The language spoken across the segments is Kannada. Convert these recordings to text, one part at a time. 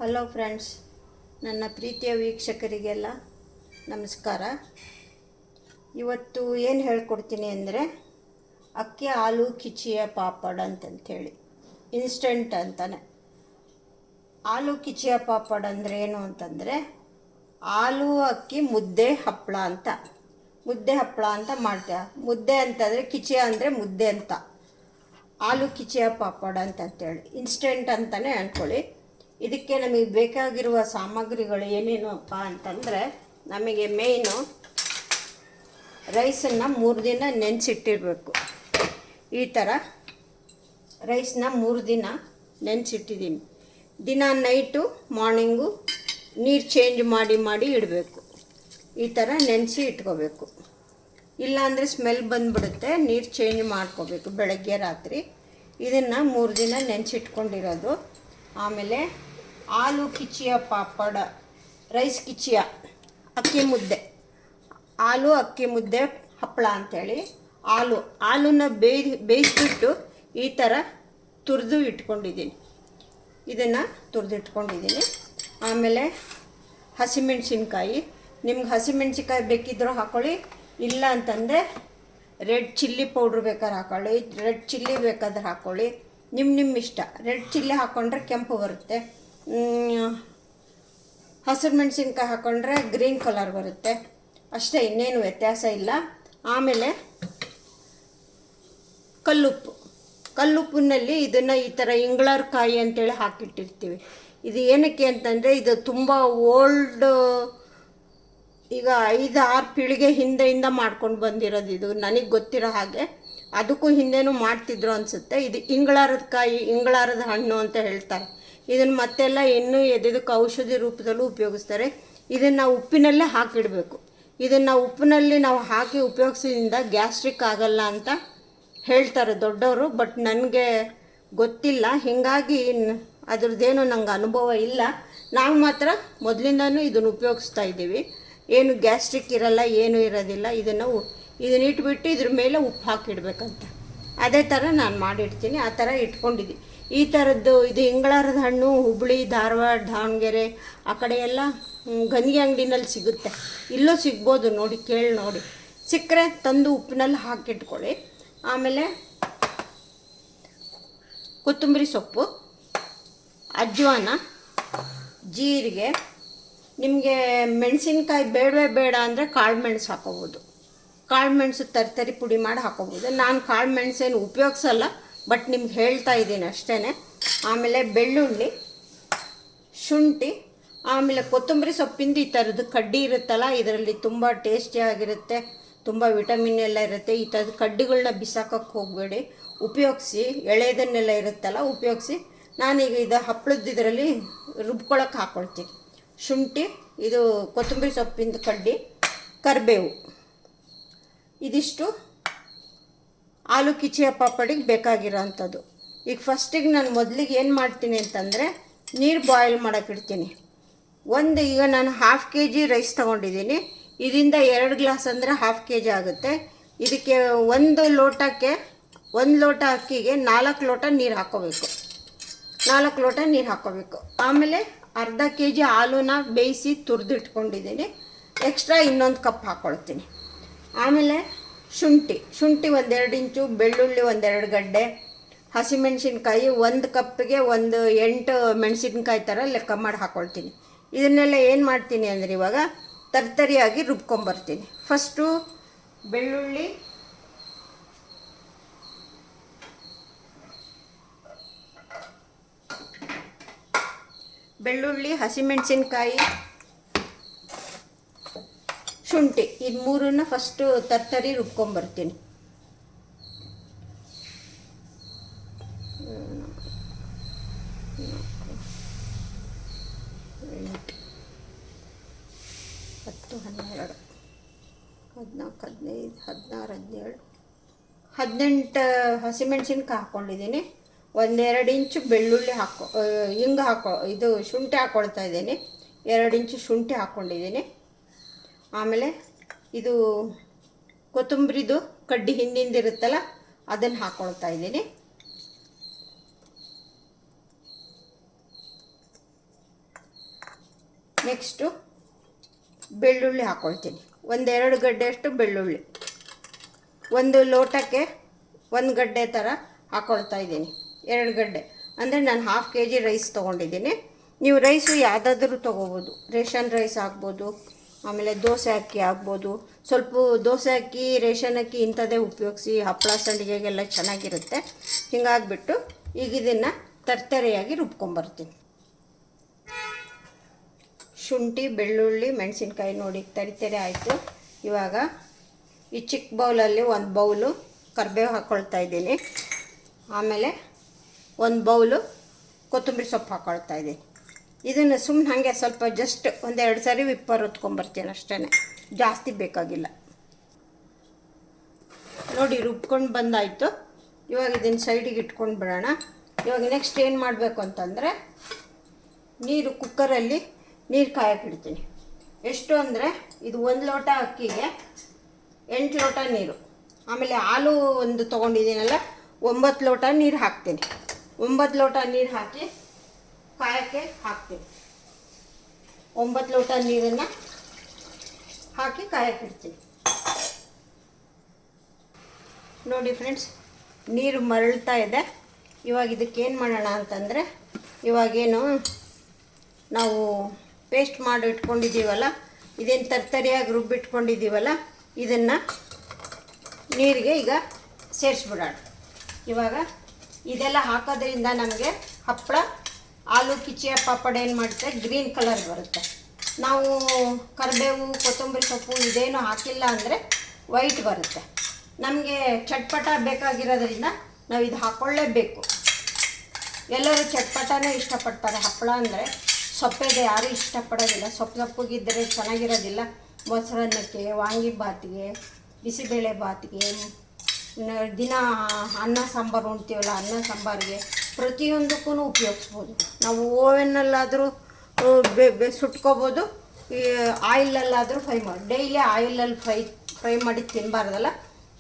ಹಲೋ ಫ್ರೆಂಡ್ಸ್, ನನ್ನ ಪ್ರೀತಿಯ ವೀಕ್ಷಕರಿಗೆಲ್ಲ ನಮಸ್ಕಾರ. ಇವತ್ತು ಏನು ಹೇಳ್ಕೊಡ್ತೀನಿ ಅಂದರೆ ಅಕ್ಕಿ ಆಲೂ ಕಿಚಿಯ ಪಾಪಡ್ ಅಂತಂಥೇಳಿ ಇನ್ಸ್ಟೆಂಟ್ ಅಂತಾನೆ. ಆಲೂ ಕಿಚಿಯ ಪಾಪಡ್ ಅಂದರೆ ಏನು ಅಂತಂದರೆ ಆಲೂ ಅಕ್ಕಿ ಮುದ್ದೆ ಹಪ್ಪಳ ಅಂತ ಮಾಡ್ತೇವೆ. ಮುದ್ದೆ ಅಂತಂದರೆ ಕಿಚಿಯ ಅಂದರೆ ಮುದ್ದೆ ಅಂತ, ಆಲೂ ಕಿಚಿಯ ಪಾಪಡ್ ಅಂತಂತೇಳಿ ಇನ್ಸ್ಟೆಂಟ್ ಅಂತಲೇ ಅಂದ್ಕೊಳ್ಳಿ. ಇದಕ್ಕೆ ನಮಗೆ ಬೇಕಾಗಿರುವ ಸಾಮಗ್ರಿಗಳು ಏನೇನಪ್ಪ ಅಂತಂದರೆ, ನಮಗೆ ಮೇಯ್ನು ರೈಸನ್ನು 3 ದಿನ ನೆನೆಸಿಟ್ಟಿರಬೇಕು. ಈ ಥರ ರೈಸನ್ನ 3 ದಿನ ನೆನೆಸಿಟ್ಟಿದ್ದೀನಿ. ದಿನ ನೈಟು ಮಾರ್ನಿಂಗು ನೀರು ಚೇಂಜ್ ಮಾಡಿ ಇಡಬೇಕು. ಈ ಥರ ನೆನೆಸಿ ಇಟ್ಕೋಬೇಕು. ಇಲ್ಲಾಂದರೆ ಸ್ಮೆಲ್ ಬಂದುಬಿಡುತ್ತೆ. ನೀರು ಚೇಂಜ್ ಮಾಡ್ಕೋಬೇಕು ಬೆಳಗ್ಗೆ ರಾತ್ರಿ. ಇದನ್ನು 3 ದಿನ ನೆನೆಸಿಟ್ಕೊಂಡಿರೋದು. ಆಮೇಲೆ ಆಲೂ ಕಿಚಿಯ ಪಾಪಡ, ರೈಸ್ ಕಿಚಿಯ ಅಕ್ಕಿ ಮುದ್ದೆ, ಆಲೂ ಅಕ್ಕಿ ಮುದ್ದೆ ಹಪ್ಪಳ ಅಂಥೇಳಿ ಆಲೂನ ಬೇಯಿಸ್ಬಿಟ್ಟು ಈ ಥರ ತುರಿದು ಇಟ್ಕೊಂಡಿದ್ದೀನಿ. ಇದನ್ನು ತುರಿದಿಟ್ಕೊಂಡಿದ್ದೀನಿ. ಆಮೇಲೆ ಹಸಿಮೆಣ್ಸಿನ್ಕಾಯಿ, ನಿಮ್ಗೆ ಹಸಿಮೆಣ್ಸಿನ್ಕಾಯಿ ಬೇಕಿದ್ದರೂ ಹಾಕ್ಕೊಳ್ಳಿ, ಇಲ್ಲ ಅಂತಂದರೆ ರೆಡ್ ಚಿಲ್ಲಿ ಪೌಡ್ರ್ ಬೇಕಾದ್ರೆ ಹಾಕ್ಕೊಳ್ಳಿ, ರೆಡ್ ಚಿಲ್ಲಿ ಬೇಕಾದ್ರೆ ಹಾಕ್ಕೊಳ್ಳಿ, ನಿಮ್ಮ ಇಷ್ಟ. ರೆಡ್ ಚಿಲ್ಲಿ ಹಾಕ್ಕೊಂಡ್ರೆ ಕೆಂಪು ಬರುತ್ತೆ, ಹಸಿರು ಮೆಣಸಿನ್ಕಾಯಿ ಹಾಕ್ಕೊಂಡ್ರೆ ಗ್ರೀನ್ ಕಲರ್ ಬರುತ್ತೆ ಅಷ್ಟೇ, ಇನ್ನೇನು ವ್ಯತ್ಯಾಸ ಇಲ್ಲ. ಆಮೇಲೆ ಕಲ್ಲುಪ್ಪಿನಲ್ಲಿ ಇದನ್ನು ಈ ಥರ ಇಂಗ್ಳರ್ ಕಾಯಿ ಅಂತೇಳಿ ಹಾಕಿಟ್ಟಿರ್ತೀವಿ. ಇದು ಏನಕ್ಕೆ ಅಂತಂದರೆ ಇದು ತುಂಬ ಓಲ್ಡ್, ಈಗ 5-6 ಪೀಳಿಗೆ ಹಿಂದೆಯಿಂದ ಮಾಡ್ಕೊಂಡು ಬಂದಿರೋದು. ಇದು ನನಗೆ ಗೊತ್ತಿರೋ ಹಾಗೆ ಅದಕ್ಕೂ ಹಿಂದೆನೂ ಮಾಡ್ತಿದ್ರು ಅನಿಸುತ್ತೆ. ಇದು ಇಂಗಳಾರದ ಹಣ್ಣು ಅಂತ ಹೇಳ್ತಾರೆ. ಇದನ್ನು ಮತ್ತೆಲ್ಲ ಇನ್ನೂ ಎದಕ್ಕೆ ಔಷಧಿ ರೂಪದಲ್ಲೂ ಉಪಯೋಗಿಸ್ತಾರೆ. ಇದನ್ನು ಉಪ್ಪಿನಲ್ಲೇ ಹಾಕಿಡಬೇಕು. ಇದನ್ನು ಉಪ್ಪಿನಲ್ಲಿ ನಾವು ಹಾಕಿ ಉಪಯೋಗಿಸೋದ್ರಿಂದ ಗ್ಯಾಸ್ಟ್ರಿಕ್ ಆಗಲ್ಲ ಅಂತ ಹೇಳ್ತಾರೆ ದೊಡ್ಡವರು. ಬಟ್ ನನಗೆ ಗೊತ್ತಿಲ್ಲ, ಹೀಗಾಗಿ ಅದ್ರದ್ದೇನು ನಂಗೆ ಅನುಭವ ಇಲ್ಲ. ನಾವು ಮಾತ್ರ ಮೊದಲಿಂದನೂ ಇದನ್ನು ಉಪಯೋಗಿಸ್ತಾ ಇದ್ದೀವಿ. ಏನು ಗ್ಯಾಸ್ಟ್ರಿಕ್ ಇರಲ್ಲ, ಏನೂ ಇರೋದಿಲ್ಲ. ಇದನ್ನು ಇಟ್ಬಿಟ್ಟು ಇದ್ರ ಮೇಲೆ ಉಪ್ಪು ಹಾಕಿಡ್ಬೇಕಂತ. ಅದೇ ಥರ ನಾನು ಮಾಡಿಡ್ತೀನಿ. ಆ ಥರ ಇಟ್ಕೊಂಡಿದ್ದೀನಿ. ಈ ಥರದ್ದು ಇದು ಇಂಗಳಾರದ ಹಣ್ಣು ಹುಬ್ಬಳ್ಳಿ, ಧಾರವಾಡ, ದಾವಣಗೆರೆ ಆ ಕಡೆ ಎಲ್ಲ ಗಂಜಿ ಅಂಗಡಿನಲ್ಲಿ ಸಿಗುತ್ತೆ. ಇಲ್ಲೂ ಸಿಗ್ಬೋದು, ಕೇಳಿ ನೋಡಿ. ಸಿಕ್ಕರೆ ತಂದು ಉಪ್ಪಿನಲ್ಲಿ ಹಾಕಿಟ್ಕೊಳ್ಳಿ. ಆಮೇಲೆ ಕೊತ್ತಂಬರಿ ಸೊಪ್ಪು, ಅಜ್ವಾನ, ಜೀರಿಗೆ, ನಿಮಗೆ ಮೆಣಸಿನ್ಕಾಯಿ ಬೇಡ ಅಂದರೆ ಕಾಳು ಮೆಣಸು ಹಾಕೋಬೋದು. ಕಾಳು ಮೆಣಸು ತರಿ ಪುಡಿ ಮಾಡಿ ಹಾಕೋಬೋದು. ನಾನು ಕಾಳು ಮೆಣಸೇನು ಉಪಯೋಗಿಸಲ್ಲ, ಬಟ್ ನಿಮ್ಗೆ ಹೇಳ್ತಾ ಇದ್ದೀನಿ ಅಷ್ಟೇ. ಆಮೇಲೆ ಬೆಳ್ಳುಳ್ಳಿ, ಶುಂಠಿ, ಆಮೇಲೆ ಕೊತ್ತಂಬರಿ ಸೊಪ್ಪಿಂದು ಈ ಥರದ್ದು ಕಡ್ಡಿ ಇರುತ್ತಲ್ಲ, ಇದರಲ್ಲಿ ತುಂಬ ಟೇಸ್ಟಿಯಾಗಿರುತ್ತೆ, ತುಂಬ ವಿಟಮಿನ್ ಎಲ್ಲ ಇರುತ್ತೆ. ಈ ಥರದ ಕಡ್ಡಿಗಳನ್ನ ಬಿಸಾಕೋಕ್ಕೆ ಹೋಗಬೇಡಿ, ಉಪಯೋಗಿಸಿ. ಎಳೆದನ್ನೆಲ್ಲ ಇರುತ್ತಲ್ಲ ಉಪಯೋಗಿಸಿ. ನಾನೀಗ ಇದು ಹಪ್ಪಳದ ಇದರಲ್ಲಿ ರುಬ್ಕೊಳಕ್ಕೆ ಹಾಕ್ಕೊಳ್ತೀನಿ. ಶುಂಠಿ, ಇದು ಕೊತ್ತಂಬರಿ ಸೊಪ್ಪಿಂದು ಕಡ್ಡಿ, ಕರಿಬೇವು, ಇದಿಷ್ಟು ಆಲೂ ಕಿಚಿಯ ಪಾಪಡಿಗೆ ಬೇಕಾಗಿರೋ ಅಂಥದ್ದು. ಈಗ ಫಸ್ಟಿಗೆ ನಾನು ಮೊದಲಿಗೆ ಏನು ಮಾಡ್ತೀನಿ ಅಂತಂದರೆ ನೀರು ಬಾಯ್ಲ್ ಮಾಡೋಕ್ಕಿಡ್ತೀನಿ. ಈಗ ನಾನು 1/2 kg ರೈಸ್ ತೊಗೊಂಡಿದ್ದೀನಿ. ಇದರಿಂದ 2 ಗ್ಲಾಸ್ ಅಂದರೆ 1/2 kg ಆಗುತ್ತೆ. ಇದಕ್ಕೆ 1 ಲೋಟಕ್ಕೆ 1 ಲೋಟ ಅಕ್ಕಿಗೆ 4 ಲೋಟ ನೀರು ಹಾಕ್ಕೋಬೇಕು. 4 ಲೋಟ ನೀರು ಹಾಕ್ಕೋಬೇಕು. ಆಮೇಲೆ ಅರ್ಧ kg ಆಲೂನ ಬೇಯಿಸಿ ತುರಿದಿಟ್ಕೊಂಡಿದ್ದೀನಿ. ಎಕ್ಸ್ಟ್ರಾ ಇನ್ನೊಂದು ಕಪ್ ಹಾಕ್ಕೊಳ್ತೀನಿ. ಆಮೇಲೆ ಶುಂಠಿ 1-2 ಇಂಚು, ಬೆಳ್ಳುಳ್ಳಿ 1-2 ಗಡ್ಡೆ, ಹಸಿಮೆಣ್ಸಿನ್ಕಾಯಿ 1 ಕಪ್ಪಿಗೆ 8 ಮೆಣಸಿನ್ಕಾಯಿ ಥರ ಲೆಕ್ಕ ಮಾಡಿ ಹಾಕ್ಕೊಳ್ತೀನಿ. ಇದನ್ನೆಲ್ಲ ಏನು ಮಾಡ್ತೀನಿ ಅಂದರೆ ಇವಾಗ ತರಿಯಾಗಿ ರುಬ್ಕೊಂಬರ್ತೀನಿ. ಫಸ್ಟು ಬೆಳ್ಳುಳ್ಳಿ, ಹಸಿಮೆಣ್ಸಿನ್ಕಾಯಿ, ಶುಂಠಿ, ಇದು 3ನ್ನ ಫಸ್ಟು ತರಿ ರುಬ್ಕೊಂಬರ್ತೀನಿ. ಹತ್ತು 12 14 15 16 17 18 ಹಸಿಮೆಣ್ಸಿನ್ಕಾಯಿ ಹಾಕ್ಕೊಂಡಿದ್ದೀನಿ. 1-2 ಇಂಚು ಬೆಳ್ಳುಳ್ಳಿ ಇದು ಶುಂಠಿ ಹಾಕ್ಕೊಳ್ತಾ ಇದ್ದೀನಿ. 2 ಇಂಚು ಶುಂಠಿ ಹಾಕ್ಕೊಂಡಿದ್ದೀನಿ. ಆಮೇಲೆ ಇದು ಕೊತ್ತಂಬರಿದು ಕಡ್ಡಿ ಹಿಂದಿಂದಿರುತ್ತಲ್ಲ ಅದನ್ನು ಹಾಕ್ಕೊಳ್ತಾ ಇದ್ದೀನಿ. ನೆಕ್ಸ್ಟು ಬೆಳ್ಳುಳ್ಳಿ ಹಾಕ್ಕೊಳ್ತೀನಿ. 1-2 ಗಡ್ಡೆಯಷ್ಟು ಬೆಳ್ಳುಳ್ಳಿ, 1 ಲೋಟಕ್ಕೆ 1 ಗಡ್ಡೆ ಥರ ಹಾಕ್ಕೊಳ್ತಾ ಇದ್ದೀನಿ. 2 ಗಡ್ಡೆ ಅಂದರೆ ನಾನು 1/2 kg ರೈಸ್ ತೊಗೊಂಡಿದ್ದೀನಿ. ನೀವು ರೈಸು ಯಾವುದಾದ್ರೂ ತೊಗೋಬೋದು. ರೇಷನ್ ರೈಸ್ ಆಗ್ಬೋದು, ಆಮೇಲೆ ದೋಸೆ ಅಕ್ಕಿ ಆಗ್ಬೋದು. ಸ್ವಲ್ಪ ದೋಸೆ ಅಕ್ಕಿ, ರೇಷನ್ ಅಕ್ಕಿ ಇಂಥದ್ದೇ ಉಪಯೋಗಿಸಿ. ಹಪ್ಪಳ ಸಂಡಿಗೆಗೆಲ್ಲ ಚೆನ್ನಾಗಿರುತ್ತೆ. ಹೀಗಾಗಿಬಿಟ್ಟು ಈಗ ಇದನ್ನು ತರ್ತರೆಯಾಗಿ ರುಬ್ಕೊಂಬರ್ತೀನಿ. ಶುಂಠಿ, ಬೆಳ್ಳುಳ್ಳಿ, ಮೆಣಸಿನ್ಕಾಯಿ ನೋಡಿ ತರಿತರೆ ಆಯಿತು. ಇವಾಗ ಈ ಚಿಕ್ಕ ಬೌಲಲ್ಲಿ 1 ಬೌಲು ಕರಿಬೇವು ಹಾಕ್ಕೊಳ್ತಾ ಇದ್ದೀನಿ. ಆಮೇಲೆ 1 ಬೌಲು ಕೊತ್ತಂಬರಿ ಸೊಪ್ಪು ಹಾಕ್ಕೊಳ್ತಾ ಇದ್ದೀನಿ. ಇದನ್ನು ಸುಮ್ಮನೆ ಹಾಗೆ ಸ್ವಲ್ಪ ಜಸ್ಟ್ 1-2 ಸರಿ ವಿಪ್ಪರ್ ಹೊತ್ಕೊಂಬರ್ತೀನಿ ಅಷ್ಟೇ, ಜಾಸ್ತಿ ಬೇಕಾಗಿಲ್ಲ. ನೋಡಿ ರುಬ್ಕೊಂಡು ಬಂದಾಯಿತು. ಇವಾಗ ಇದನ್ನು ಸೈಡಿಗೆ ಇಟ್ಕೊಂಡು ಬಿಡೋಣ. ಇವಾಗ ನೆಕ್ಸ್ಟ್ ಏನು ಮಾಡಬೇಕು ಅಂತಂದರೆ, ನೀರು ಕುಕ್ಕರಲ್ಲಿ ನೀರು ಕಾಯಕ್ಕಿಡ್ತೀನಿ. ಎಷ್ಟು ಅಂದರೆ ಇದು 1 ಲೋಟ ಅಕ್ಕಿಗೆ 8 ಲೋಟ ನೀರು. ಆಮೇಲೆ ಹಾಲು ಒಂದು ತೊಗೊಂಡಿದ್ದೀನಲ್ಲ, 9 ಲೋಟ ನೀರು ಹಾಕ್ತೀನಿ. 9 ಲೋಟ ನೀರು ಹಾಕಿ ಕಾಯಕ್ಕೆ ಹಾಕ್ತೀನಿ. 9 ಲೋಟ ನೀರನ್ನು ಹಾಕಿ ಕಾಯಕ್ಕಿಡ್ತೀನಿ. ನೋಡಿ ಫ್ರೆಂಡ್ಸ್, ನೀರು ಮರಳ್ತಾ ಇದೆ. ಇವಾಗ ಇದಕ್ಕೇನು ಮಾಡೋಣ ಅಂತಂದರೆ, ಇವಾಗೇನು ನಾವು ಪೇಸ್ಟ್ ಮಾಡಿ ಇಟ್ಕೊಂಡಿದ್ದೀವಲ್ಲ, ಇದೇನು ತರ್ತರಿಯಾಗಿ ರುಬ್ಬಿಟ್ಕೊಂಡಿದ್ದೀವಲ್ಲ, ಇದನ್ನು ನೀರಿಗೆ ಈಗ ಸೇರಿಸ್ಬಿಡೋಣ. ಇವಾಗ ಇದೆಲ್ಲ ಹಾಕೋದ್ರಿಂದ ನಮಗೆ ಹಪ್ಪಳ, ಆಲೂ ಕಿಚಿಯ ಪಾಪಡ ಏನು ಮಾಡುತ್ತೆ, ಗ್ರೀನ್ ಕಲರ್ ಬರುತ್ತೆ. ನಾವು ಕರಿಬೇವು, ಕೊತ್ತಂಬರಿ ಸೊಪ್ಪು ಇದೇನು ಹಾಕಿಲ್ಲ ಅಂದರೆ ವೈಟ್ ಬರುತ್ತೆ. ನಮಗೆ ಚಟ್ಪಟ ಬೇಕಾಗಿರೋದ್ರಿಂದ ನಾವು ಇದು ಹಾಕ್ಕೊಳ್ಳೇಬೇಕು. ಎಲ್ಲರೂ ಚಟ್ಪಟನೇ ಇಷ್ಟಪಡ್ತಾರೆ. ಹಪ್ಪಳ ಅಂದರೆ ಸೊಪ್ಪೆಗೆ ಯಾರೂ ಇಷ್ಟಪಡೋದಿಲ್ಲ. ಸೊಪ್ಪಿಗಿದ್ದರೆ ಚೆನ್ನಾಗಿರೋದಿಲ್ಲ. ಮೊಸರನ್ನಕ್ಕೆ, ವಾಂಗಿಬಾತಿಗೆ, ಬಿಸಿಬೇಳೆ ಬಾತಿಗೆ, ದಿನ ಅನ್ನ ಸಾಂಬಾರು ಉಣ್ತೀವಲ್ಲ, ಅನ್ನ ಸಾಂಬಾರಿಗೆ ಪ್ರತಿಯೊಂದಕ್ಕೂ ಉಪಯೋಗಿಸ್ಬೋದು. ನಾವು ಓವೆನ್ನಲ್ಲಾದರೂ ಸುಟ್ಕೋಬೋದು, ಈ ಆಯಿಲಲ್ಲಾದರೂ ಫ್ರೈ ಮಾಡಿ. ಡೈಲಿ ಆಯಿಲಲ್ಲಿ ಫ್ರೈ ಮಾಡಿ ತಿನ್ನಬಾರ್ದಲ್ಲ,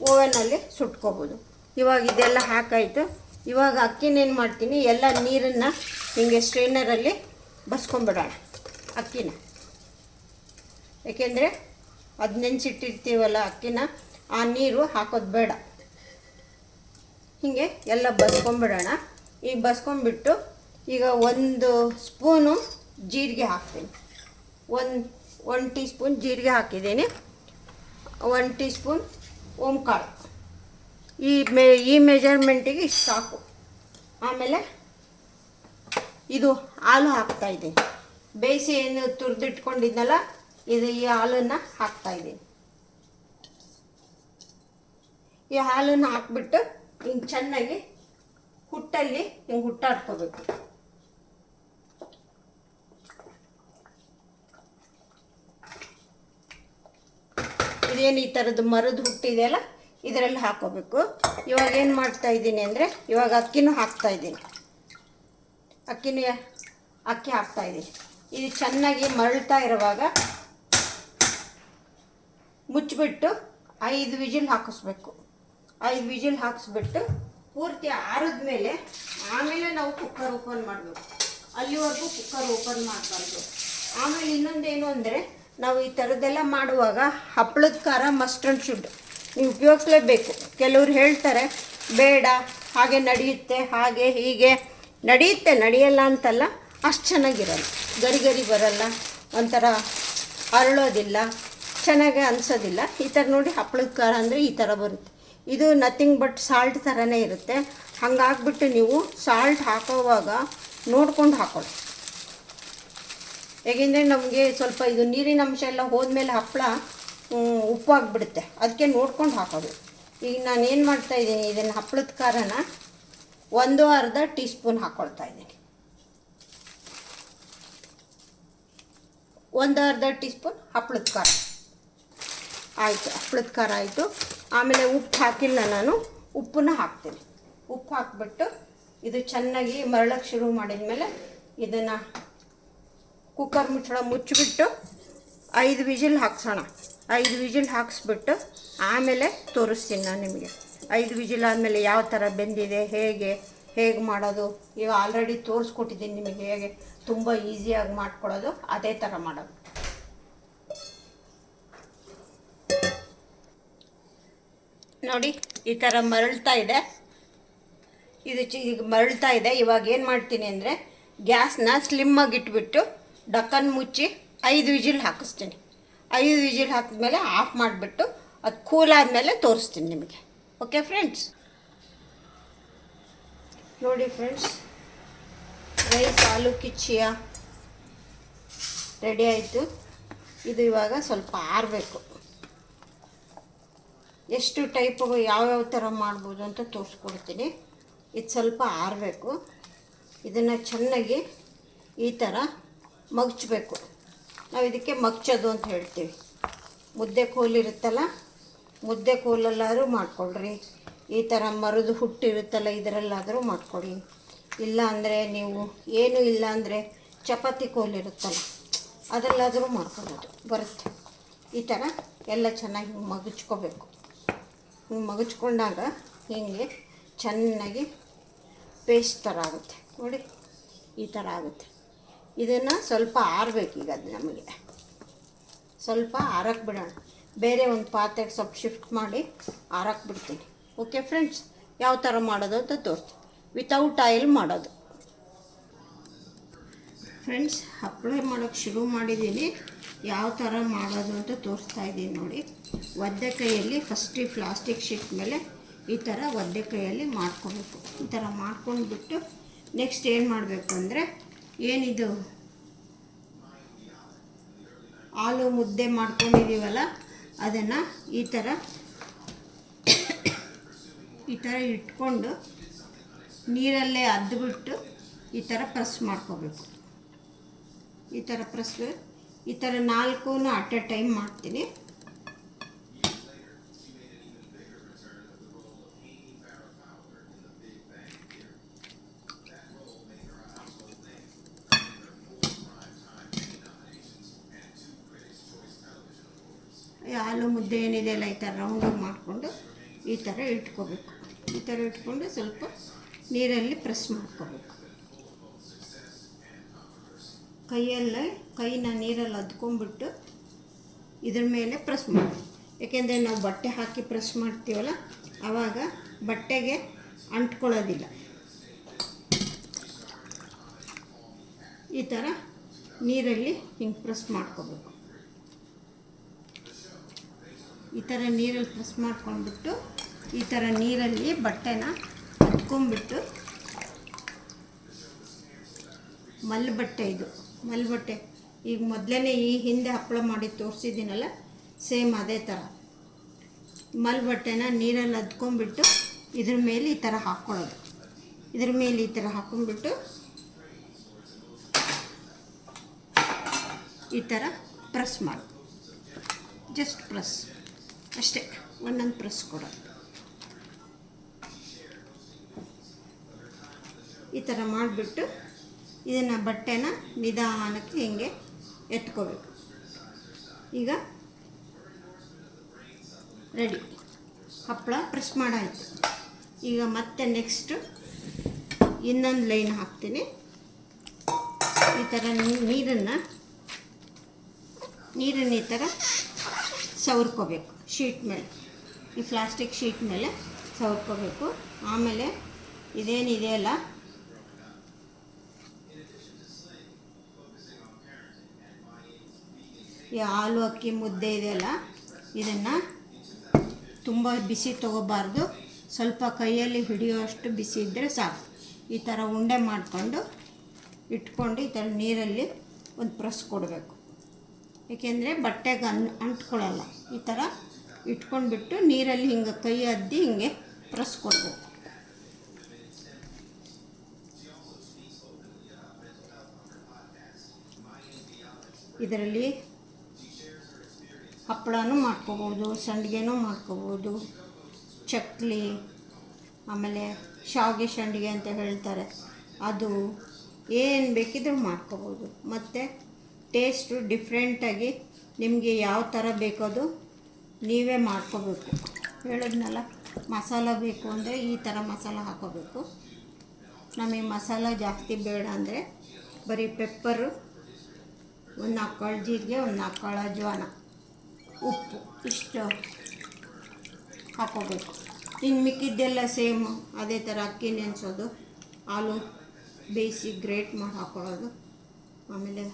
ಓವೆನಲ್ಲಿ ಸುಟ್ಕೋಬೋದು. ಇವಾಗ ಇದೆಲ್ಲ ಹಾಕಾಯಿತು. ಇವಾಗ ಅಕ್ಕಿನೇನು ಮಾಡ್ತೀನಿ, ಎಲ್ಲ ನೀರನ್ನು ಹಿಂಗೆ ಸ್ಟ್ರೈನರಲ್ಲಿ ಬಸ್ಕೊಂಬಿಡೋಣ ಅಕ್ಕಿನ. ಏಕೆಂದರೆ ಅದು ನೆನೆಸಿಟ್ಟಿರ್ತೀವಲ್ಲ ಅಕ್ಕಿನ, ಆ ನೀರು ಹಾಕೋದು ಬೇಡ. ಹೀಗೆ ಎಲ್ಲ ಬಸ್ಕೊಂಬಿಡೋಣ. ಈಗ ಬಸ್ಕೊಂಬಿಟ್ಟು ಈಗ 1 ಸ್ಪೂನು ಜೀರಿಗೆ ಹಾಕ್ತೀನಿ. 1 ಟೀ ಸ್ಪೂನ್ ಜೀರಿಗೆ ಹಾಕಿದ್ದೀನಿ. 1 ಟೀ ಸ್ಪೂನ್ ಓಂಕಾಳು. ಈ ಮೆಜರ್ಮೆಂಟಿಗೆ ಇಷ್ಟು ಸಾಕು. ಆಮೇಲೆ ಇದು ಹಾಲು ಹಾಕ್ತಾಯಿದ್ದೀನಿ. ಬೇಯಿಸಿ ಏನು ತುರಿದಿಟ್ಕೊಂಡಿದ್ನಲ್ಲ, ಈ ಹಾಲನ್ನು ಹಾಕ್ತಾಯಿದ್ದೀನಿ. ಈ ಹಾಲನ್ನು ಹಾಕ್ಬಿಟ್ಟು ಹಿಂಗೆ ಚೆನ್ನಾಗಿ ಹುಟ್ಟಲ್ಲಿ ಹಿಂಗೆ ಹುಟ್ಟಾಡ್ಕೋಬೇಕು. ಇದೇನು ಈ ಥರದ್ದು ಮರದ ಹುಟ್ಟಿದೆಯಲ್ಲ, ಇದರಲ್ಲಿ ಹಾಕ್ಕೋಬೇಕು. ಇವಾಗ ಏನು ಮಾಡ್ತಾ ಇದ್ದೀನಿ ಅಂದರೆ, ಇವಾಗ ಅಕ್ಕಿನೂ ಹಾಕ್ತಾಯಿದ್ದೀನಿ. ಅಕ್ಕಿ ಹಾಕ್ತಾಯಿದ್ದೀನಿ. ಇದು ಚೆನ್ನಾಗಿ ಮರಳ್ತಾ ಇರುವಾಗ ಮುಚ್ಚಿಬಿಟ್ಟು 5 ವಿಜಿಲ್ ಹಾಕಿಸ್ಬೇಕು. 5 ವಿಜಿಲ್ ಹಾಕಿಸ್ಬಿಟ್ಟು ಪೂರ್ತಿ ಆರಿದ ಮೇಲೆ ಆಮೇಲೆ ನಾವು ಕುಕ್ಕರ್ ಓಪನ್ ಮಾಡಬೇಕು. ಅಲ್ಲಿವರೆಗೂ ಕುಕ್ಕರ್ ಓಪನ್ ಮಾಡಬಾರ್ದು. ಆಮೇಲೆ ಇನ್ನೊಂದೇನು ಅಂದರೆ, ನಾವು ಈ ಥರದ್ದೆಲ್ಲ ಮಾಡುವಾಗ ಹಪ್ಪಳದ ಖಾರ ಮಸ್ಟ್ ಆ್ಯಂಡ್ ಶುಡ್ ನೀವು ಉಪಯೋಗಿಸ್ಲೇಬೇಕು. ಕೆಲವ್ರು ಹೇಳ್ತಾರೆ ಬೇಡ, ಹಾಗೆ ನಡೆಯುತ್ತೆ, ಹಾಗೆ ಹೀಗೆ ನಡೆಯುತ್ತೆ, ನಡೆಯಲ್ಲ ಅಂತಲ್ಲ, ಅಷ್ಟು ಚೆನ್ನಾಗಿರಲ್ಲ. ಗರಿ ಬರಲ್ಲ, ಒಂಥರ ಅರಳೋದಿಲ್ಲ, ಚೆನ್ನಾಗಿ ಅನಿಸೋದಿಲ್ಲ. ಈ ಥರ ನೋಡಿ ಹಪ್ಪಳದ ಖಾರ ಅಂದರೆ ಈ ಥರ ಬರುತ್ತೆ. ಇದು ನಥಿಂಗ್ ಬಟ್ ಸಾಲ್ಟ್ ಥರನೇ ಇರುತ್ತೆ. ಹಾಗಾಗ್ಬಿಟ್ಟು ನೀವು ಸಾಲ್ಟ್ ಹಾಕೋವಾಗ ನೋಡ್ಕೊಂಡು ಹಾಕೊಳ್ಳಿ. ಹೇಗೆಂದರೆ ನಮಗೆ ಸ್ವಲ್ಪ ಇದು ನೀರಿನ ಅಂಶ ಎಲ್ಲ ಹೋದ್ಮೇಲೆ ಹಪ್ಪಳ ಉಪ್ಪಾಗಿಬಿಡುತ್ತೆ. ಅದಕ್ಕೆ ನೋಡ್ಕೊಂಡು ಹಾಕೋದು. ಈಗ ನಾನು ಏನು ಮಾಡ್ತಾಯಿದ್ದೀನಿ, ಇದನ್ನು ಹಪ್ಪಳದ ಖಾರನ 1/2 ಟೀ ಸ್ಪೂನ್ ಹಾಕ್ಕೊಳ್ತಾ ಇದ್ದೀನಿ. 1/2 ಟೀ ಸ್ಪೂನ್ ಹಪ್ಪಳದ ಖಾರ ಆಯಿತು. ಹಪ್ಪಳದ ಖಾರ ಆಯಿತು. ಆಮೇಲೆ ಉಪ್ಪು ಹಾಕಿಲ್ಲ ನಾನು, ಉಪ್ಪನ್ನ ಹಾಕ್ತೀನಿ. ಉಪ್ಪು ಹಾಕ್ಬಿಟ್ಟು ಇದು ಚೆನ್ನಾಗಿ ಮರಳಕ್ಕೆ ಶುರು ಮಾಡಿದ ಮೇಲೆ ಇದನ್ನು ಕುಕ್ಕರ್ ಮುಚ್ಚಿಬಿಟ್ಟು 5 ವಿಜಿಲ್ ಹಾಕ್ಸೋಣ. 5 ವಿಜಿಲ್ ಹಾಕ್ಸ್ಬಿಟ್ಟು ಆಮೇಲೆ ತೋರಿಸ್ತೀನಿ ನಾನು ನಿಮಗೆ. 5 ವಿಜಿಲ್ ಆದಮೇಲೆ ಯಾವ ಥರ ಬೆಂದಿದೆ, ಹೇಗೆ ಮಾಡೋದು, ಈಗ ಆಲ್ರೆಡಿ ತೋರಿಸ್ಕೊಟ್ಟಿದ್ದೀನಿ ನಿಮಗೆ ಹೇಗೆ. ತುಂಬ ಈಸಿಯಾಗಿ ಮಾಡ್ಕೊಳ್ಳೋದು ಅದೇ ಥರ ಮಾಡೋದು. ನೋಡಿ ಈ ಥರ ಮರಳ್ತಾ ಇದೆ, ಇದು ಈಗ ಮರಳ್ತಾ ಇದೆ. ಇವಾಗ ಏನು ಮಾಡ್ತೀನಿ ಅಂದರೆ ಗ್ಯಾಸ್ನ ಸ್ಲಿಮ್ಮಾಗಿ ಇಟ್ಬಿಟ್ಟು ಡಕ್ಕನ್ ಮುಚ್ಚಿ 5 ವಿಜಿಲ್ ಹಾಕಿಸ್ತೀನಿ. 5 ವಿಜಿಲ್ ಹಾಕಿದ್ಮೇಲೆ ಆಫ್ ಮಾಡಿಬಿಟ್ಟು ಅದು ಕೂಲ್ ಆದಮೇಲೆ ತೋರಿಸ್ತೀನಿ ನಿಮಗೆ. ಓಕೆ ಫ್ರೆಂಡ್ಸ್, ನೋಡಿ ಫ್ರೆಂಡ್ಸ್, ರೈಸ್ ಆಲೂ ಕಿಚ್ಚಿಯ ರೆಡಿ ಆಯಿತು. ಇದು ಇವಾಗ ಸ್ವಲ್ಪ ಆರಬೇಕು. ಎಷ್ಟು ಟೈಪ್ ಯಾವ್ಯಾವ ಥರ ಮಾಡ್ಬೋದು ಅಂತ ತೋರಿಸ್ಕೊಡ್ತೀನಿ. ಇದು ಸ್ವಲ್ಪ ಆರಬೇಕು. ಇದನ್ನು ಚೆನ್ನಾಗಿ ಈ ಥರ ಮಗ್ಚಬೇಕು. ನಾವು ಇದಕ್ಕೆ ಮಗ್ಚೋದು ಅಂತ ಹೇಳ್ತೀವಿ. ಮುದ್ದೆ ಕೋಲಿರುತ್ತಲ್ಲ, ಮುದ್ದೆ ಕೋಲಲ್ಲಾದರೂ ಮಾಡ್ಕೊಳ್ರಿ, ಈ ಥರ ಮರದ ಹುಟ್ಟಿರುತ್ತಲ್ಲ ಇದರಲ್ಲಾದರೂ ಮಾಡ್ಕೊಳ್ಳಿ. ಇಲ್ಲ ಅಂದರೆ ನೀವು ಏನೂ ಇಲ್ಲ ಅಂದರೆ ಚಪಾತಿ ಕೋಲಿರುತ್ತಲ್ಲ ಅದರಲ್ಲಾದರೂ ಮಾಡ್ಕೊಬೋದು, ಬರುತ್ತೆ. ಈ ಥರ ಎಲ್ಲ ಚೆನ್ನಾಗಿ ಮಗುಚ್ಕೋಬೇಕು. ಹಿಂಗೆ ಮಗುಚ್ಕೊಂಡಾಗ ಹೀಗೆ ಚೆನ್ನಾಗಿ ಪೇಸ್ಟ್ ಥರ ಆಗುತ್ತೆ. ನೋಡಿ ಈ ಥರ ಆಗುತ್ತೆ. ಇದನ್ನು ಸ್ವಲ್ಪ ಆರಬೇಕೀಗ. ಅದು ನಮಗೆ ಸ್ವಲ್ಪ ಆರಕ್ಕೆ ಬಿಡೋಣ. ಬೇರೆ ಒಂದು ಪಾತ್ರೆಗೆ ಸ್ವಲ್ಪ ಶಿಫ್ಟ್ ಮಾಡಿ ಆರಕ್ಕೆ ಬಿಡ್ತೀನಿ. ಓಕೆ ಫ್ರೆಂಡ್ಸ್, ಯಾವ ಥರ ಮಾಡೋದು ಅಂತ ತೋರಿಸ್ತೀನಿ. ವಿತೌಟ್ ಆಯಿಲ್ ಮಾಡೋದು. ಫ್ರೆಂಡ್ಸ್, ಹಪ್ಪಳ ಮಾಡೋಕ್ಕೆ ಶುರು ಮಾಡಿದ್ದೀನಿ. ಯಾವ ಥರ ಮಾಡೋದು ಅಂತ ತೋರಿಸ್ತಾ ಇದ್ದೀನಿ ನೋಡಿ. ಒದ್ದೆ ಕೈಯಲ್ಲಿ ಫಸ್ಟ್ ಈ ಪ್ಲಾಸ್ಟಿಕ್ ಶೀಟ್ ಮೇಲೆ ಈ ಥರ ಒದ್ದೆ ಕೈಯಲ್ಲಿ ಮಾಡ್ಕೊಬೇಕು. ಈ ಥರ ಮಾಡ್ಕೊಂಡ್ಬಿಟ್ಟು ನೆಕ್ಸ್ಟ್ ಏನು ಮಾಡಬೇಕು ಅಂದರೆ, ಏನಿದು ಆಲೂ ಮುದ್ದೆ ಮಾಡ್ಕೊಂಡಿದ್ದೀವಲ್ಲ ಅದನ್ನು ಈ ಥರ ಇಟ್ಕೊಂಡು ನೀರಲ್ಲೇ ಅದ್ದುಬಿಟ್ಟು ಈ ಥರ ಪ್ರೆಸ್ ಮಾಡ್ಕೋಬೇಕು. ಈ ಥರ ಈ ಥರ 4 ಅಟ್ ಎ ಟೈಮ್ ಮಾಡ್ತೀನಿ. ಆಲೂ ಮುದ್ದೆ ಏನಿದೆಯಲ್ಲ ಈ ಥರ ರೌಂಡಾಗಿ ಮಾಡಿಕೊಂಡು ಈ ಥರ ಇಟ್ಕೋಬೇಕು. ಈ ಥರ ಇಟ್ಕೊಂಡು ಸ್ವಲ್ಪ ನೀರಲ್ಲಿ ಪ್ರೆಸ್ ಮಾಡ್ಕೋಬೇಕು. ಕೈನ ನೀರಲ್ಲಿ ಅದ್ಕೊಂಡ್ಬಿಟ್ಟು ಇದ್ರ ಮೇಲೆ ಪ್ರೆಸ್ ಮಾಡಿ. ಏಕೆಂದರೆ ನಾವು ಬಟ್ಟೆ ಹಾಕಿ ಪ್ರೆಸ್ ಮಾಡ್ತೀವಲ್ಲ ಆವಾಗ ಬಟ್ಟೆಗೆ ಅಂಟ್ಕೊಳ್ಳೋದಿಲ್ಲ. ಈ ಥರ ನೀರಲ್ಲಿ ಹಿಂಗೆ ಪ್ರೆಸ್ ಮಾಡ್ಕೋಬೇಕು. ಈ ಥರ ನೀರಲ್ಲಿ ಪ್ರೆಸ್ ಮಾಡ್ಕೊಂಡ್ಬಿಟ್ಟು ಈ ಥರ ನೀರಲ್ಲಿ ಬಟ್ಟೆನ ಹತ್ಕೊಂಡ್ಬಿಟ್ಟು, ಮಲ್ಬಟ್ಟೆ ಇದು ಮಲ್ಬಟ್ಟೆ, ಈಗ ಮೊದಲೇ ಈ ಹಿಂದೆ ಹಪ್ಪಳ ಮಾಡಿ ತೋರಿಸಿದ್ದೀನಲ್ಲ ಸೇಮ್ ಅದೇ ಥರ ಮಲ್ಬಟ್ಟೆನ ನೀರಲ್ಲಿ ಹದ್ಕೊಂಡ್ಬಿಟ್ಟು ಇದ್ರ ಮೇಲೆ ಈ ಥರ ಹಾಕ್ಕೊಳ್ಳೋದು. ಇದ್ರ ಮೇಲೆ ಈ ಥರ ಹಾಕ್ಕೊಂಡ್ಬಿಟ್ಟು ಈ ಥರ ಪ್ರೆಸ್ ಮಾಡು. ಜಸ್ಟ್ ಪ್ರೆಸ್ ಅಷ್ಟೇ, ಒಂದೊಂದು ಪ್ರೆಸ್ ಕೊಡೋದು. ಈ ಥರ ಮಾಡಿಬಿಟ್ಟು ಇದನ್ನು ಬಟ್ಟೆನ ನಿಧಾನಕ್ಕೆ ಹಿಂಗೆ ಎತ್ಕೋಬೇಕು. ಈಗ ರೆಡಿ, ಹಪ್ಪಳ ಪ್ರೆಸ್ ಮಾಡಾಯಿತು. ಈಗ ಮತ್ತೆ ನೆಕ್ಸ್ಟು ಇನ್ನೊಂದು ಲೈನ್ ಹಾಕ್ತೀನಿ. ಈ ಥರ ನೀರನ್ನು ಈ ಥರ ಸವರ್ಕೋಬೇಕು. ಶೀಟ್ ಮೇಲೆ, ಈ ಪ್ಲಾಸ್ಟಿಕ್ ಶೀಟ್ ಮೇಲೆ ಸವರ್ಕೋಬೇಕು. ಆಮೇಲೆ ಇದೇನಿದೆಯಲ್ಲ ಈ ಹಾಲು ಅಕ್ಕಿ ಮುದ್ದೆ ಇದೆಯಲ್ಲ ಇದನ್ನು ತುಂಬ ಬಿಸಿ ತೊಗೋಬಾರ್ದು, ಸ್ವಲ್ಪ ಕೈಯಲ್ಲಿ ಹಿಡಿಯೋಷ್ಟು ಬಿಸಿ ಇದ್ದರೆ ಸಾಕು. ಈ ಥರ ಉಂಡೆ ಮಾಡಿಕೊಂಡು ಇಟ್ಕೊಂಡು ಈ ಥರ ನೀರಲ್ಲಿ ಒಂದು ಪ್ರೆಸ್ ಕೊಡಬೇಕು. ಏಕೆಂದರೆ ಬಟ್ಟೆಗೆ ಅಂಟ್ಕೊಳ್ಳಲ್ಲ. ಈ ಥರ ಇಟ್ಕೊಂಡ್ಬಿಟ್ಟು ನೀರಲ್ಲಿ ಹಿಂಗೆ ಕೈ ಅದ್ದಿ ಹಿಂಗೆ ಪ್ರೆಸ್ ಕೊಡಬೇಕು. ಇದರಲ್ಲಿ ಹಪ್ಪಳನೂ ಮಾಡ್ಕೋಬೋದು, ಸಂಡಿಗೆನೂ ಮಾಡ್ಕೋಬೋದು, ಚಕ್ಲಿ, ಆಮೇಲೆ ಶಾವಿಗೆ ಸಂಡಿಗೆ ಅಂತ ಹೇಳ್ತಾರೆ, ಅದು ಏನು ಬೇಕಿದ್ರೂ ಮಾಡ್ಕೋಬೋದು. ಮತ್ತು ಟೇಸ್ಟು ಡಿಫ್ರೆಂಟಾಗಿ ನಿಮಗೆ ಯಾವ ಥರ ಬೇಕೋದು ನೀವೇ ಮಾಡ್ಕೋಬೇಕು. ಹೇಳಿದ್ನಲ್ಲ, ಮಸಾಲ ಬೇಕು ಅಂದರೆ ಈ ಥರ ಮಸಾಲ ಹಾಕೋಬೇಕು. ನಮಗೆ ಮಸಾಲ ಜಾಸ್ತಿ ಬೇಡ ಅಂದರೆ ಬರೀ ಪೆಪ್ಪರು, ಒಂದು 4 ಕಾಳು ಜೀರಿಗೆ, ಒಂದು 4 ಕಾಳು ಅಜ್ವಾನ, ಉಪ್ಪು ಇಷ್ಟು ಹಾಕ್ಕೋಬೇಕು. ಇನ್ನು ಮಿಕ್ಕಿದ್ದೆಲ್ಲ ಸೇಮು ಅದೇ ಥರ ಅಕ್ಕಿ ನೆನೆಸೋದು, ಹಾಲು ಬೇಯಿಸಿ ಗ್ರೇಟ್ ಮಾಡಿ ಹಾಕ್ಕೊಳ್ಳೋದು. ಆಮೇಲೆ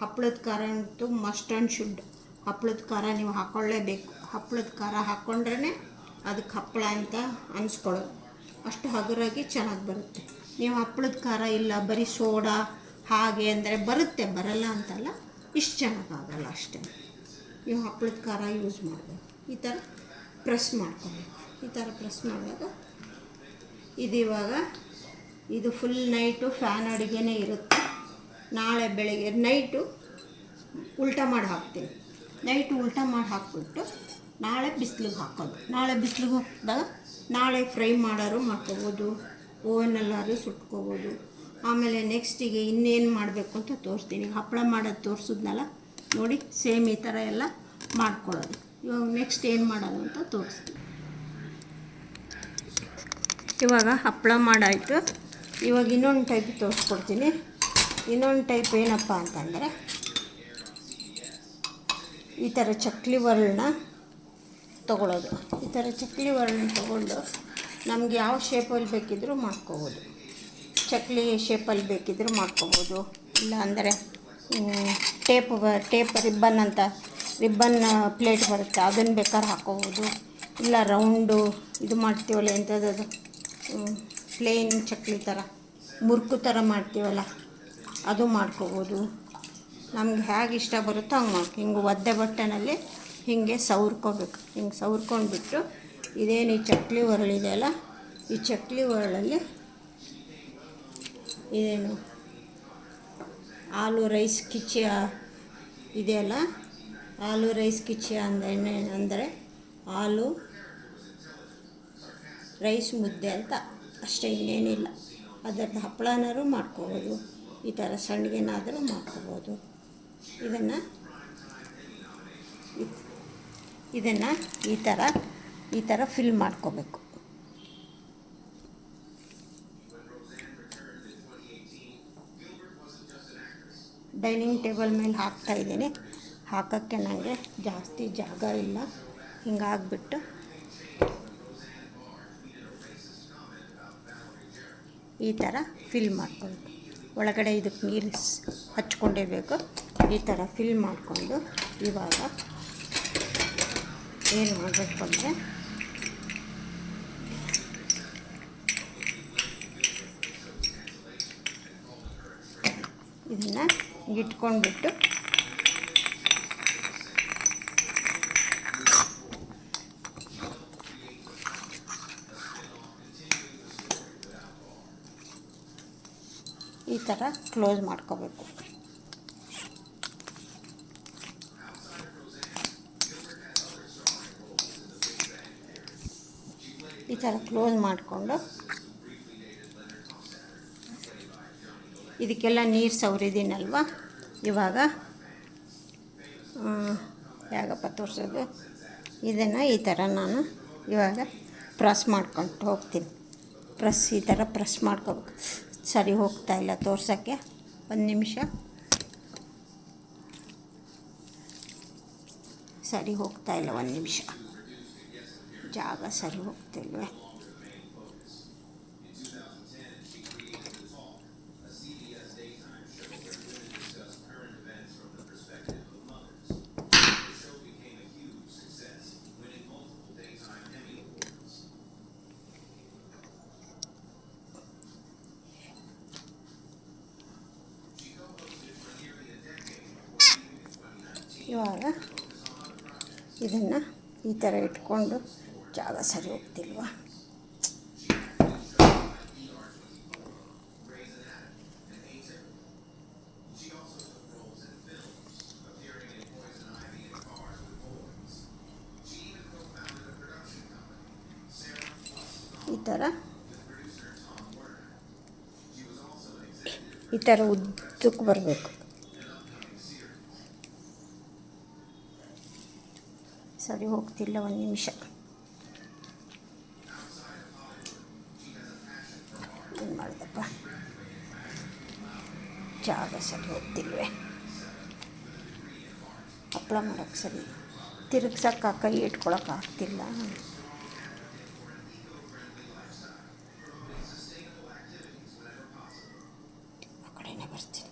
ಹಪ್ಪಳದ ಖಾರ ಅಂತೂ ಮಸ್ಟ್ ಆ್ಯಂಡ್ ಶುಡ್. ಹಪ್ಪಳದ ಖಾರ ನೀವು ಹಾಕ್ಕೊಳ್ಳೇಬೇಕು. ಹಪ್ಪಳದ ಖಾರ ಹಾಕ್ಕೊಂಡ್ರೇ ಅದಕ್ಕೆ ಹಪ್ಪಳ ಅಂತ ಅನಿಸ್ಕೊಳ್ಳೋದು. ಅಷ್ಟು ಹಗುರಾಗಿ ಚೆನ್ನಾಗಿ ಬರುತ್ತೆ. ನೀವು ಹಪ್ಪಳದ ಖಾರ ಇಲ್ಲ ಬರೀ ಸೋಡಾ ಹಾಗೆ ಅಂದರೆ ಬರುತ್ತೆ, ಬರಲ್ಲ ಅಂತಲ್ಲ, ಇಷ್ಟು ಚೆನ್ನಾಗಾಗಲ್ಲ ಅಷ್ಟೇ. ನೀವು ಹಪ್ಪಳದ ಖಾರ ಯೂಸ್ ಮಾಡಬೇಕು. ಈ ಥರ ಪ್ರೆಸ್ ಮಾಡ್ಕೊಬೇಕು. ಈ ಥರ ಪ್ರೆಸ್ ಮಾಡಿದಾಗ ಇದಿವಾಗ ಇದು ಫುಲ್ ನೈಟು ಫ್ಯಾನ್ ಅಡುಗೆನೇ ಇರುತ್ತೆ. ನಾಳೆ ಬೆಳಗ್ಗೆ ನೈಟು ಉಲ್ಟಾ ಮಾಡಿ ಹಾಕ್ತೀನಿ. ನೈಟು ಉಲ್ಟಾ ಮಾಡಿ ಹಾಕ್ಬಿಟ್ಟು ನಾಳೆ ಬಿಸಿಲಿಗೆ ಹಾಕೋದು. ನಾಳೆ ಬಿಸಿಲಿಗೆ ಹಾಕಿದಾಗ ನಾಳೆ ಫ್ರೈ ಮಾಡೋರು ಮಾಡ್ಕೋಬೋದು, ಓವನಲ್ಲಾದ್ರೂ ಸುಟ್ಕೋಬೋದು. ಆಮೇಲೆ ನೆಕ್ಸ್ಟಿಗೆ ಇನ್ನೇನು ಮಾಡಬೇಕು ಅಂತ ತೋರಿಸ್ತೀನಿ. ಹಪ್ಪಳ ಮಾಡೋದು ತೋರಿಸಿದ್ನಲ್ಲ ನೋಡಿ, ಸೇಮ್ ಈ ಥರ ಎಲ್ಲ ಮಾಡ್ಕೊಳ್ಳೋದು. ಇವಾಗ ನೆಕ್ಸ್ಟ್ ಏನು ಮಾಡೋದು ಅಂತ ತೋರಿಸ್ತೀನಿ. ಇವಾಗ ಹಪ್ಪಳ ಮಾಡಾಯಿತು. ಇವಾಗ ಇನ್ನೊಂದು ಟೈಪ್ ತೋರಿಸ್ಕೊಡ್ತೀನಿ. ಇನ್ನೊಂದು ಟೈಪ್ ಏನಪ್ಪ ಅಂತಂದರೆ, ಈ ಥರ ಚಕ್ಲಿ ಒರಳನ್ನ ತೊಗೊಳ್ಳೋದು. ಈ ಥರ ಚಕ್ಲಿ ಒರಳನ್ನ ತೊಗೊಂಡು ನಮ್ಗೆ ಯಾವ ಶೇಪಲ್ಲಿ ಬೇಕಿದ್ದರೂ ಮಾಡ್ಕೋಬೋದು. ಚಕ್ಲಿ ಶೇಪಲ್ಲಿ ಬೇಕಿದ್ದರೂ ಮಾಡ್ಕೋಬೋದು. ಇಲ್ಲ ಅಂದರೆ ಟೇಪ್ ರಿಬ್ಬನ್ ಅಂತ ರಿಬ್ಬನ್ ಪ್ಲೇಟ್ ಬರುತ್ತೆ, ಅದನ್ನು ಬೇಕಾದ್ರೆ ಹಾಕ್ಕೋಬೋದು. ಇಲ್ಲ ರೌಂಡು ಇದು ಮಾಡ್ತೀವಲ್ಲ ಎಂಥದ್ದು ಪ್ಲೇನ್ ಚಕ್ಲಿ ಥರ ಮುರುಕು ಥರ ಮಾಡ್ತೀವಲ್ಲ ಅದು ಮಾಡ್ಕೋಬೋದು. ನಮ್ಗೆ ಹೇಗೆ ಇಷ್ಟ ಬರುತ್ತೋ ಹಂಗೆ ಹಿಂಗೆ ಒದ್ದೆ ಬಟ್ಟೆನಲ್ಲಿ ಹೀಗೆ ಸವರ್ಕೋಬೇಕು. ಹಿಂಗೆ ಸವರ್ಕೊಂಡ್ಬಿಟ್ಟು ಇದೇನು ಈ ಚಕ್ಲಿ ಒರಳಿದೆಯಲ್ಲ, ಈ ಚಕ್ಲಿ ಒರಳಲ್ಲಿ ಇದೇನು ಆಲೂ ರೈಸ್ ಕಿಚಿಯ ಇದೆಯಲ್ಲ, ಆಲೂ ರೈಸ್ ಕಿಚಿಯ ಅಂದರೆ ಆಲೂ ರೈಸ್ ಮುದ್ದೆ ಅಂತ ಅಷ್ಟೇ, ಇನ್ನೇನಿಲ್ಲ. ಅದರದ್ದು ಹಪ್ಪಳನಾದ್ರೂ ಮಾಡ್ಕೋಬೋದು, ಈ ಥರ ಸಂಡಿಗೆನಾದರೂ ಮಾಡ್ಕೋಬೋದು. ಇದನ್ನು ಈ ಥರ ಫಿಲ್ ಮಾಡ್ಕೋಬೇಕು. ಡೈನಿಂಗ್ ಟೇಬಲ್ ಮೇಲೆ ಹಾಕ್ತಾಯಿದ್ದೀನಿ. ಹಾಕೋಕ್ಕೆ ನನಗೆ ಜಾಸ್ತಿ ಜಾಗ ಇಲ್ಲ, ಹಿಂಗಾಗ್ಬಿಟ್ಟು ಈ ಥರ ಫಿಲ್ ಮಾಡ್ಕೊಳ್ಬೇಕು. ಒಳಗಡೆ ಇದಕ್ಕೆ ನೀರು ಹಚ್ಕೊಂಡೇಬೇಕು. ಈ ಥರ ಫಿಲ್ ಮಾಡಿಕೊಂಡು ಇವಾಗ ಏನು ಮಾಡಬೇಕು ಅಂದರೆ, ಇದನ್ನು ಇಟ್ಕೊಂಡ್ಬಿಟ್ಟು ಈ ಥರ ಕ್ಲೋಸ್ ಮಾಡ್ಕೋಬೇಕು. ಈ ಥರ ಕ್ಲೋಸ್ ಮಾಡಿಕೊಂಡು ಇದಕ್ಕೆಲ್ಲ ನೀರು ಸವರಿದ್ದೀನಲ್ವ, ಇವಾಗ ಹೇಗಪ್ಪ ತೋರಿಸೋದು, ಇದನ್ನು ಈ ಥರ ನಾನು ಇವಾಗ ಪ್ರೆಸ್ ಮಾಡ್ಕೊಂಡು ಹೋಗ್ತೀನಿ. ಈ ಥರ ಪ್ರೆಸ್ ಮಾಡ್ಕೋಬೇಕು. ಸರಿ ಹೋಗ್ತಾಯಿಲ್ಲ ತೋರ್ಸೋಕ್ಕೆ, ಒಂದು ನಿಮಿಷ. ಸರಿ ಹೋಗ್ತಾಯಿಲ್ಲ, ಒಂದು ನಿಮಿಷ. ಜಾಗ ಸರಿ ಹೋಗ್ತಿಲ್ವೇ? ಇವಾಗ ಇದನ್ನು ಈ ಥರ ಇಟ್ಕೊಂಡು, ಜಾಗ ಸರಿ ಹೋಗ್ತಿಲ್ವಾ? ಈ ಥರ ಉದ್ದಕ್ಕೆ ಬರಬೇಕು. ಸರಿ ಹೋಗ್ತಿಲ್ಲ, ಒಂದು ನಿಮಿಷ. ಏನು ಮಾಡಿದಪ್ಪ? ಜಾಗ ಸರಿ ಹೋಗ್ತಿಲ್ವೇ, ಹಪ್ಪಳ ಮಾಡೋಕ್ಕೆ ಸರಿ ತಿರುಗ್ಸಕ್ಕೆ ಕೈ ಇಟ್ಕೊಳಕ್ಕೆ ಆಗ್ತಿಲ್ಲ. ಆ ಕಡೆನೇ ಬರ್ತೀನಿ.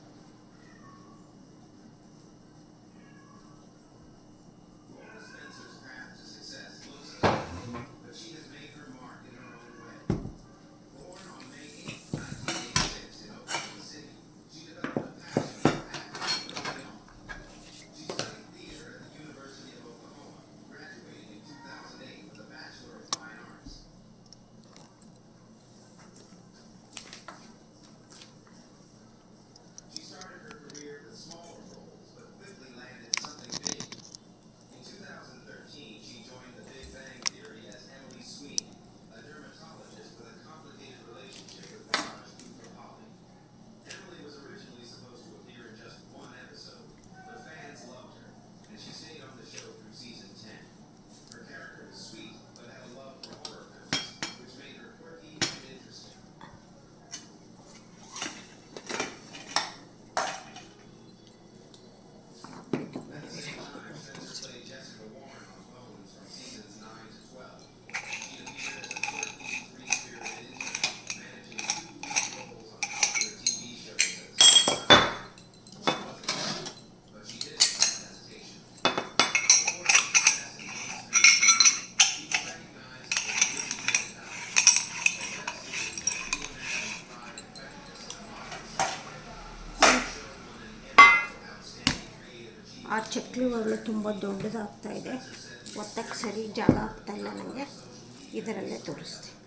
ಆ ಚಕ್ಲಿ ಒರಳು ತುಂಬ ದೊಡ್ಡದಾಗ್ತಾಯಿದೆ, ಒತ್ತಕ್ಕೆ ಸರಿ ಜಾಗ ಆಗ್ತಾಯಿಲ್ಲ ನನಗೆ. ಇದರಲ್ಲೇ ತೋರಿಸ್ತೀನಿ.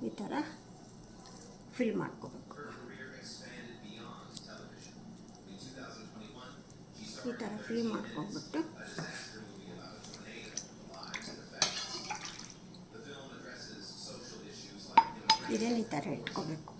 ಈ ಥರ ಫಿಲ್ ಮಾಡ್ಕೋಬೇಕು. ಈ ಥರ ಫಿಲ್ ಮಾಡ್ಕೊಂಡ್ಬಿಟ್ಟು ಇದನ್ನು ಈ ಥರ ಇಟ್ಕೋಬೇಕು.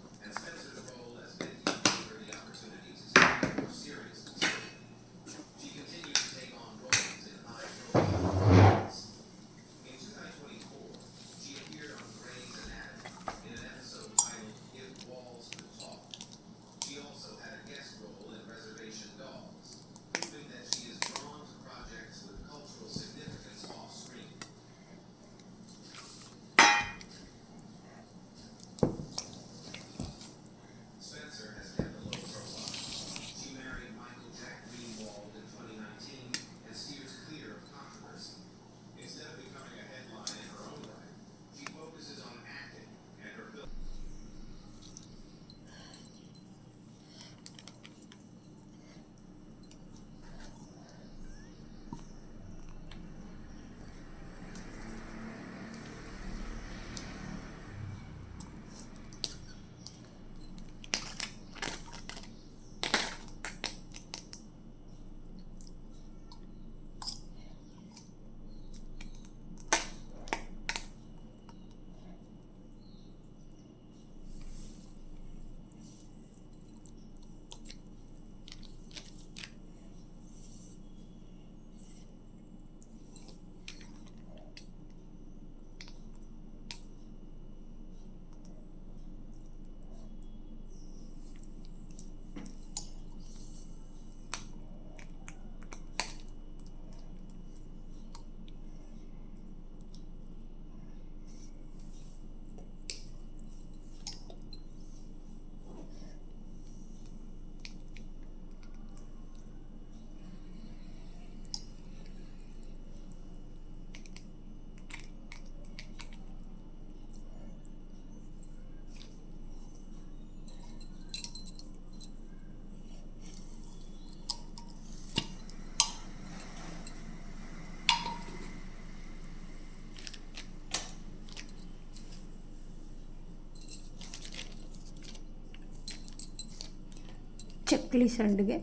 ಚಕ್ಲಿ ಸಂಡಿಗೆ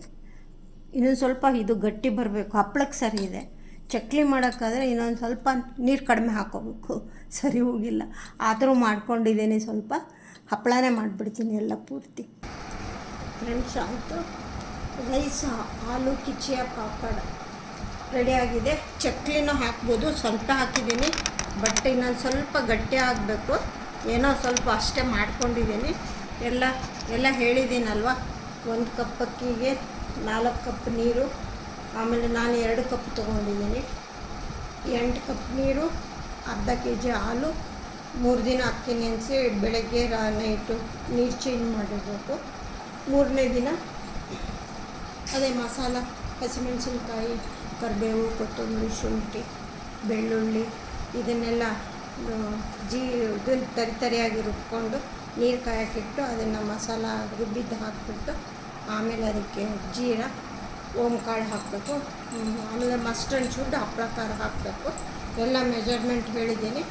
ಇನ್ನೊಂದು ಸ್ವಲ್ಪ ಇದು ಗಟ್ಟಿ ಬರಬೇಕು. ಹಪ್ಳಕ್ಕೆ ಸರಿ ಇದೆ, ಚಕ್ಲಿ ಮಾಡೋಕ್ಕಾದರೆ ಇನ್ನೊಂದು ಸ್ವಲ್ಪ ನೀರು ಕಡಿಮೆ ಹಾಕ್ಕೋಬೇಕು, ಸರಿ ಹೋಗಿಲ್ಲ. ಆದರೂ ಮಾಡ್ಕೊಂಡಿದ್ದೀನಿ, ಸ್ವಲ್ಪ ಹಪ್ಪಳನೇ ಮಾಡಿಬಿಡ್ತೀನಿ ಎಲ್ಲ ಪೂರ್ತಿ. ಫ್ರೆಂಡ್ಸ್, ಆಯಿತು. ರೈಸ್, ಆಲೂ ಕಿಚಿಯ ಪಾಪಡ್ ರೆಡಿಯಾಗಿದೆ. ಚಕ್ಲಿನೂ ಹಾಕ್ಬೋದು, ಸ್ವಲ್ಪ ಹಾಕಿದ್ದೀನಿ, ಬಟ್ ಇನ್ನೊಂದು ಸ್ವಲ್ಪ ಗಟ್ಟಿ ಆಗಬೇಕು. ಏನೋ ಸ್ವಲ್ಪ ಅಷ್ಟೇ ಮಾಡ್ಕೊಂಡಿದ್ದೀನಿ. ಎಲ್ಲ ಹೇಳಿದ್ದೀನಲ್ವ. 1 ಕಪ್ ಅಕ್ಕಿಗೆ 4 ಕಪ್ ನೀರು, ಆಮೇಲೆ ನಾನು 2 ಕಪ್ ತೊಗೊಂಡಿದ್ದೀನಿ. 8 ಕಪ್ ನೀರು, ಅರ್ಧ kg ಹಾಲು, 3 ದಿನ ಅಕ್ಕಿ ನೆನೆಸಿ ಬೆಳಗ್ಗೆ ನೈಟು ನೀರು ಚೇಂಜ್ ಮಾಡಿರಬೇಕು. 3ನೇ ದಿನ ಅದೇ ಮಸಾಲ, ಹಸಿಮೆಣಸಿನ್ಕಾಯಿ, ಕರಿಬೇವು, ಕೊತ್ತಂಬರಿ, ಶುಂಠಿ, ಬೆಳ್ಳುಳ್ಳಿ ಇದನ್ನೆಲ್ಲ ಇದನ್ನು ತರಿಯಾಗಿ ರುಬ್ಕೊಂಡು ನೀರು ಕಾಯಕ್ಕಿಟ್ಟು ಅದನ್ನು ಮಸಾಲ ರುಬ್ಬಿದ್ದು ಹಾಕಿಬಿಟ್ಟು ಆಮೇಲೆ ಅದಕ್ಕೆ ಜೀರಾ, ಓಂಕಾಳು ಹಾಕಬೇಕು. ಆಮೇಲೆ ಮಸ್ಟರ್ಡ್ ಶುಡ್ ಹಪ್ಪಳ ಖಾರ ಹಾಕಬೇಕು. ಎಲ್ಲ ಮೆಜರ್ಮೆಂಟ್ ಹೇಳಿದ್ದೀನಿ,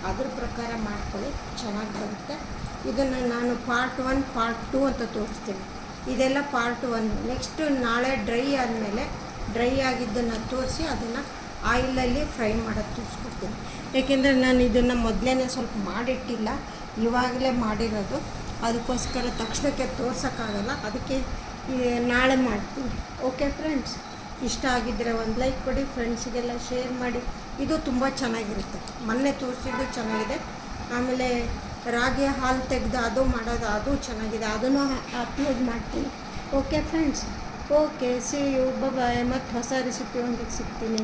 ಅದ್ರ ಪ್ರಕಾರ ಮಾಡ್ಕೊಳ್ಳಿ, ಚೆನ್ನಾಗಿ ಬರುತ್ತೆ. ಇದನ್ನು ನಾನು ಪಾರ್ಟ್ 1 ಪಾರ್ಟ್ 2 ಅಂತ ತೋರಿಸ್ತೀನಿ. ಇದೆಲ್ಲ ಪಾರ್ಟ್ 1. ನೆಕ್ಸ್ಟು ನಾಳೆ ಡ್ರೈ ಆಗಿದ್ದನ್ನು ತೋರಿಸಿ ಅದನ್ನು ಆಯಿಲಲ್ಲಿ ಫ್ರೈ ಮಾಡೋದು ತೋರಿಸ್ಕೊಡ್ತೀನಿ. ಏಕೆಂದರೆ ನಾನು ಇದನ್ನು ಮೊದಲೇ ಸ್ವಲ್ಪ ಮಾಡಿಟ್ಟಿಲ್ಲ, ಇವಾಗಲೇ ಮಾಡಿರೋದು. ಅದಕ್ಕೋಸ್ಕರ ತಕ್ಷಣಕ್ಕೆ ತೋರ್ಸೋಕ್ಕಾಗಲ್ಲ, ಅದಕ್ಕೆ ನಾಳೆ ಮಾಡ್ತೀನಿ. ಓಕೆ ಫ್ರೆಂಡ್ಸ್, ಇಷ್ಟ ಆಗಿದ್ದರೆ ಒಂದು ಲೈಕ್ ಕೊಡಿ, ಫ್ರೆಂಡ್ಸಿಗೆಲ್ಲ ಶೇರ್ ಮಾಡಿ. ಇದು ತುಂಬ ಚೆನ್ನಾಗಿರುತ್ತೆ, ಮೊನ್ನೆ ತೋರಿಸಿದ್ದು ಚೆನ್ನಾಗಿದೆ. ಆಮೇಲೆ ರಾಗಿ ಹಾಲು ತೆಗೆದು ಅದು ಚೆನ್ನಾಗಿದೆ, ಅದನ್ನು ಅಪ್ಲೋಡ್ ಮಾಡ್ತೀನಿ. Okay friends, okay, see you, bye. ಮತ್ತು ಹೊಸ ರೆಸಿಪಿ ಒಂದಿಗೆ ಸಿಗ್ತೀನಿ.